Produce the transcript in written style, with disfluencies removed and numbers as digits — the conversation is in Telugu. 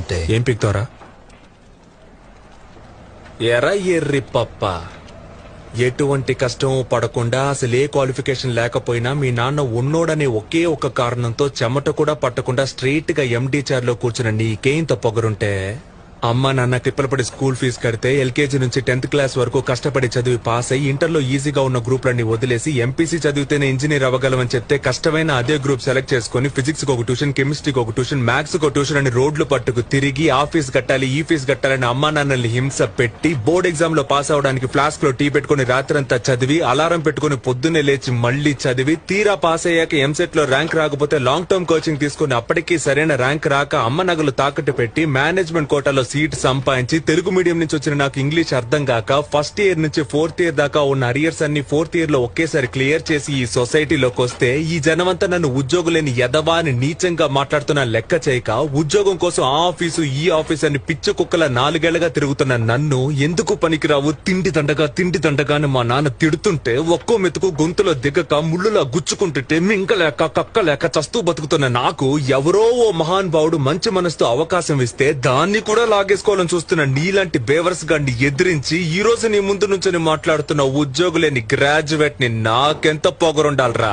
పీకుతే ఏం పీకుతారా? ఎరా ఎర్రి పప్ప, ఎటువంటి కష్టం పడకుండా అసలే క్వాలిఫికేషన్ లేకపోయినా మీ నాన్న ఉన్నోడనే ఒకే ఒక కారణంతో చెమట కూడా పట్టకుండా స్ట్రైట్ గా ఎండి చైర్ లో కూర్చున్న నీకేంత పొగరుంటే అమ్మ నాన్న తిప్పలపడి స్కూల్ ఫీజు కడితే ఎల్కేజీ నుంచి 10th క్లాస్ వరకు కష్టపడి చదివి పాస్ అయ్యి ఇంటర్లో ఈజీగా ఉన్న గ్రూప్లన్నీ వదిలేసి ఎంపీసీ చదివితేనే ఇంజనీర్ అవ్వగలమని చెప్తే కష్టమైన అదే గ్రూప్ సెలెక్ట్ చేసుకుని ఫిజిక్స్ కి ఒక ట్యూషన్, కెమిస్ట్రీకి ఒక ట్యూషన్, మ్యాథ్స్ కి ఒక ట్యూషన్ అని రోడ్లు పట్టుకు తిరిగి ఆ ఫీజు కట్టాలి ఈ ఫీజు కట్టాలని అమ్మా నాన్నల్ని హింస పెట్టి బోర్డ్ ఎగ్జామ్ లో పాస్ అవడానికి ఫ్లాస్క్ లో టీ పెట్టుకుని రాత్రంతా చదివి అలారం పెట్టుకుని పొద్దున్నే లేచి మళ్లీ చదివి తీరా పాస్ అయ్యాక ఎంసెట్ లో ర్యాంక్ రాకపోతే లాంగ్ టర్మ్ కోచింగ్ తీసుకుని అప్పటికీ సరైన ర్యాంక్ రాక అమ్మ నగలు తాకట్టు పెట్టి మేనేజ్మెంట్ కోటాలో సీట్ సంపాదించి తెలుగు మీడియం నుంచి వచ్చిన నాకు ఇంగ్లీష్ అర్థం కాక ఫస్ట్ ఇయర్ నుంచి 4th ఇయర్ దాకా ఉన్న అరియర్స్ అన్ని 4th ఇయర్ లో ఒకేసారి క్లియర్ చేసి ఈ సొసైటీలోకి వస్తే ఈ జనమంతా నన్ను ఉద్యోగం లేని ఎదవా అని నీచంగా మాట్లాడుతున్నా లెక్క చేయక ఉద్యోగం కోసం ఆ ఆఫీసు ఈ ఆఫీసు అని పిచ్చి కుక్కల 4 ఏళ్లుగా తిరుగుతున్న నన్ను ఎందుకు పనికిరావు తిండి దండగా అని మా నాన్న తిడుతుంటే ఒక్కో మెతుకు గొంతులో దిగక ముళ్ళులా గుచ్చుకుంటుంటే మింగలేక కక్కలేక చస్తూ బతుకుతున్న నాకు ఎవరో ఓ మహాన్ భావుడు మంచి మనసుతో అవకాశం ఇస్తే దాన్ని కూడా లాగేసుకోవాలని చూస్తున్న నీలాంటి బేవర్స్ గాన్ని ఎదిరించి ఈ రోజు నీ ముందు నుంచి మాట్లాడుతున్న ఉద్యోగులేని గ్రాడ్యుయేట్ ని నాకెంత పొగరుండాలరా?